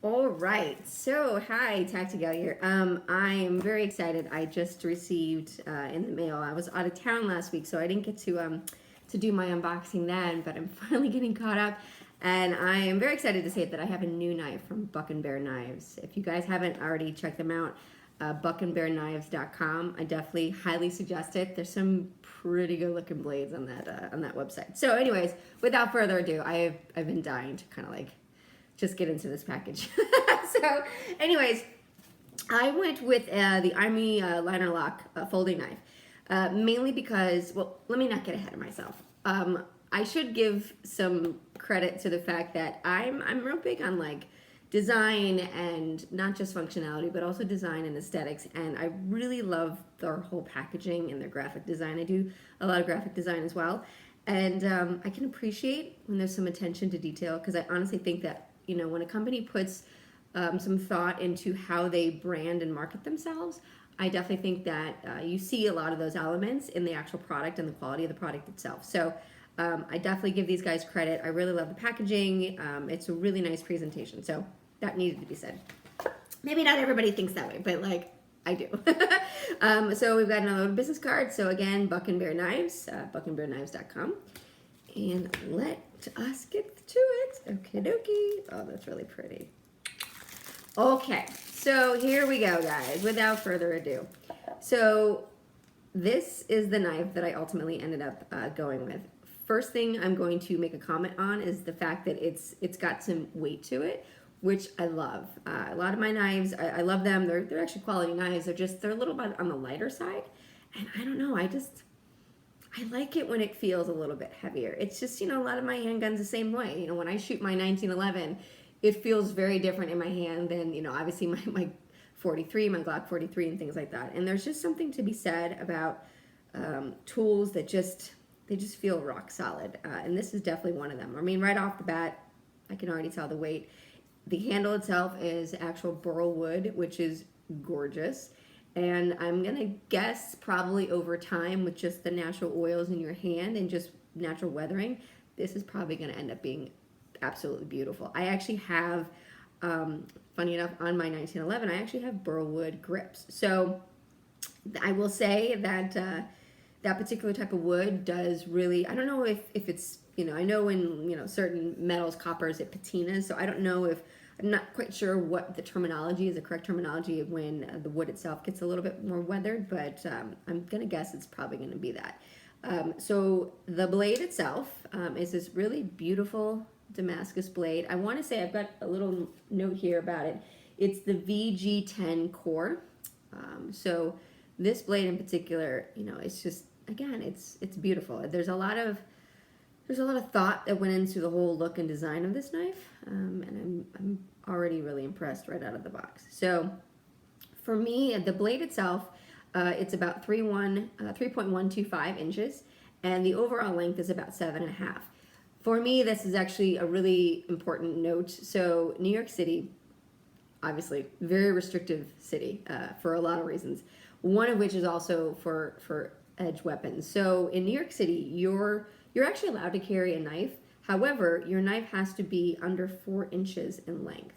All right, so hi, Tactical here. I am very excited. I just received in the mail. I was out of town last week, so I didn't get to do my unboxing then. But I'm finally getting caught up, and I am very excited to say that I have a new knife from BuckNBear Knives. If you guys haven't already checked them out, BuckNBearKnives.com. I definitely highly suggest it. There's some pretty good looking blades on that website. So, anyways, without further ado, I've been dying to kind of like just get into this package. So, anyways, I went with the Army liner lock folding knife, mainly because, well, let me not get ahead of myself. I should give some credit to the fact that I'm real big on like design and not just functionality, but also design and aesthetics. And I really love their whole packaging and their graphic design. I do a lot of graphic design as well. And I can appreciate when there's some attention to detail, because I honestly think that, you know, when a company puts some thought into how they brand and market themselves, I definitely think that you see a lot of those elements in the actual product and the quality of the product itself. So I definitely give these guys credit. I really love the packaging. It's a really nice presentation. So that needed to be said. Maybe not everybody thinks that way, but like I do. So we've got another business card. So again, BuckNBear Knives, BuckNBearKnives.com. And let us get to it. Okie dokie. Oh, that's really pretty. Okay, so here we go, guys, without further ado. So this is the knife that I ultimately ended up going with. First thing I'm going to make a comment on is the fact that it's got some weight to it, which I love. A lot of my knives, I love them. They're actually quality knives. They're a little bit on the lighter side. And I don't know, I like it when it feels a little bit heavier. It's just, you know, a lot of my handguns the same way. You know, when I shoot my 1911, it feels very different in my hand than, you know, obviously my 43, my Glock 43 and things like that. And there's just something to be said about tools that they just feel rock solid. And this is definitely one of them. I mean, right off the bat, I can already tell the weight. The handle itself is actual burl wood, which is gorgeous. And I'm going to guess probably over time with just the natural oils in your hand and just natural weathering, this is probably going to end up being absolutely beautiful. I actually have, funny enough, on my 1911, I actually have burl wood grips. So I will say that that particular type of wood does really, I don't know if it's, you know, I know in, you know, certain metals, coppers, it patinas. So I don't know if, I'm not quite sure what the terminology is, the correct terminology of when the wood itself gets a little bit more weathered, but I'm going to guess it's probably going to be that. So the blade itself is this really beautiful Damascus blade. I want to say, I've got a little note here about it. It's the VG10 core. So this blade in particular, you know, it's just, again, it's beautiful. There's a lot of thought that went into the whole look and design of this knife, and I'm already really impressed right out of the box. So for me, the blade itself, it's about 3.125 inches, and the overall length is about 7.5. For me, this is actually a really important note. So New York City, obviously, very restrictive city for a lot of reasons. One of which is also for edge weapons. So in New York City, you're actually allowed to carry a knife. However, your knife has to be under 4 inches in length,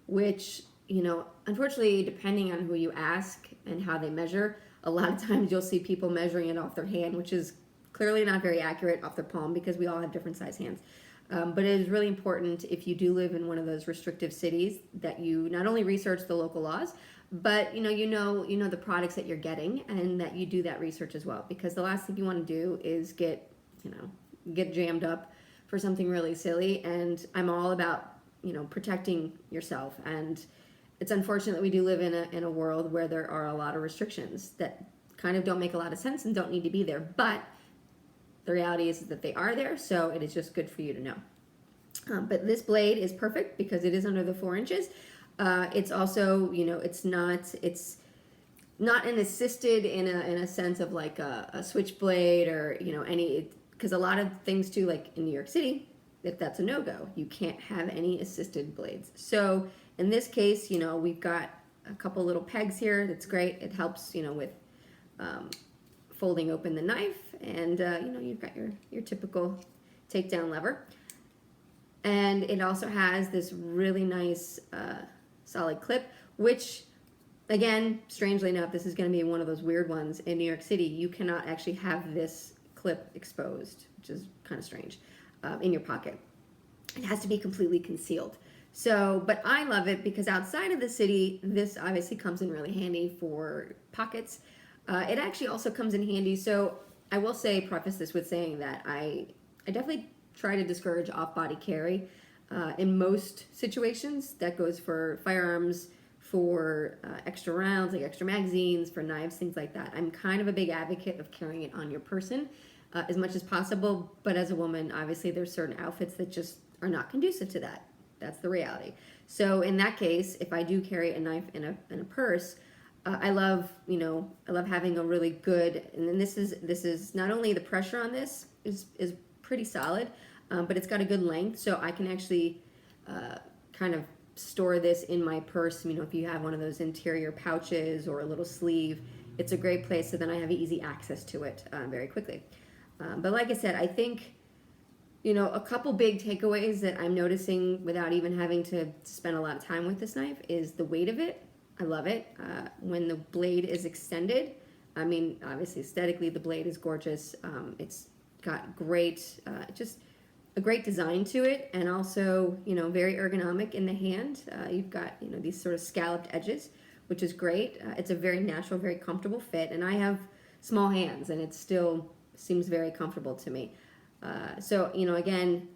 which, you know, unfortunately, depending on who you ask and how they measure, a lot of times you'll see people measuring it off their hand, which is clearly not very accurate, off their palm, because we all have different size hands. But it is really important, if you do live in one of those restrictive cities, that you not only research the local laws, but you know the products that you're getting, and that you do that research as well, because the last thing you want to do is get jammed up for something really silly. And I'm all about, you know, protecting yourself. And it's unfortunate that we do live in a world where there are a lot of restrictions that kind of don't make a lot of sense and don't need to be there. But the reality is that they are there, so it is just good for you to know. But this blade is perfect because it is under the 4 inches. It's also, you know, it's not an assisted in a sense of like a switchblade or, you know, any, because a lot of things too, like in New York City, if that's a no-go, you can't have any assisted blades. So in this case, you know, we've got a couple little pegs here. That's great. It helps, you know, with folding open the knife, and you know, you've got your typical takedown lever. And it also has this really nice solid clip, which, again, strangely enough, this is going to be one of those weird ones. In New York City, you cannot actually have this clip exposed, which is kind of strange, in your pocket. It has to be completely concealed. So, but I love it because outside of the city, this obviously comes in really handy for pockets. It actually also comes in handy. So I will say, preface this with saying that I definitely try to discourage off-body carry in most situations. That goes for firearms, for extra rounds, like extra magazines, for knives, things like that. I'm kind of a big advocate of carrying it on your person as much as possible. But as a woman, obviously there's certain outfits that just are not conducive to that. That's the reality. So in that case, if I do carry a knife in a purse, I love having a really good, and then this is not only the pressure on this is pretty solid, but it's got a good length, so I can actually kind of store this in my purse. If you have one of those interior pouches or a little sleeve, it's a great place, so then I have easy access to it very quickly. But like I said, I think a couple big takeaways that I'm noticing without even having to spend a lot of time with this knife is the weight of it. I love it. When the blade is extended, obviously aesthetically the blade is gorgeous. It's got great, just a great design to it, and also, very ergonomic in the hand. You've got, these sort of scalloped edges, which is great. It's a very natural, very comfortable fit, and I have small hands, and it still seems very comfortable to me. So, again,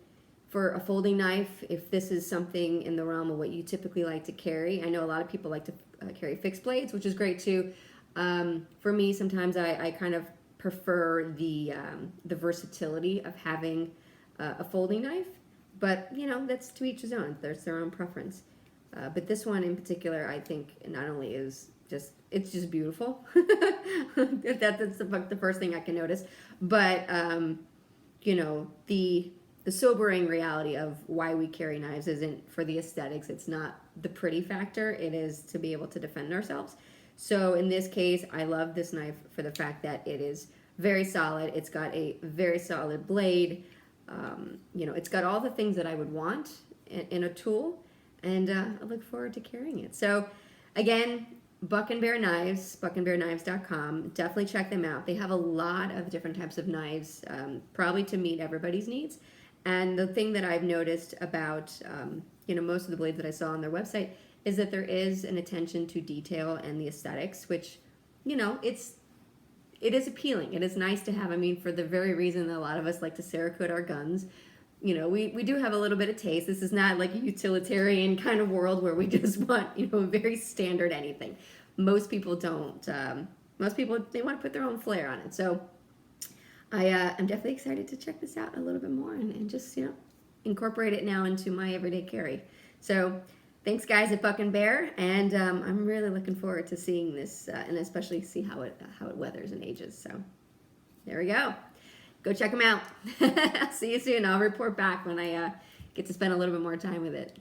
for a folding knife, if this is something in the realm of what you typically like to carry, I know a lot of people like to carry fixed blades, which is great too. For me, sometimes I kind of prefer the versatility of having a folding knife, but that's to each his own. There's their own preference. But this one in particular, I think not only is it's just beautiful. That's the first thing I can notice, but the sobering reality of why we carry knives isn't for the aesthetics. It's not the pretty factor. It is to be able to defend ourselves. So in this case, I love this knife for the fact that it is very solid. It's got a very solid blade. It's got all the things that I would want in a tool, and I look forward to carrying it. So again, BuckNBear Knives, BuckNBearKnives.com. Definitely check them out. They have a lot of different types of knives, probably to meet everybody's needs. And the thing that I've noticed about, most of the blades that I saw on their website is that there is an attention to detail and the aesthetics, which, it is appealing. It is nice to have. For the very reason that a lot of us like to Cerakote our guns, we do have a little bit of taste. This is not like a utilitarian kind of world where we just want, very standard anything. Most people don't. Most people, they want to put their own flair on it. So I'm definitely excited to check this out a little bit more and just, incorporate it now into my everyday carry. So thanks, guys, at BuckNBear, and I'm really looking forward to seeing this and especially see how it weathers and ages. So there we go. Go check them out. See you soon. I'll report back when I get to spend a little bit more time with it.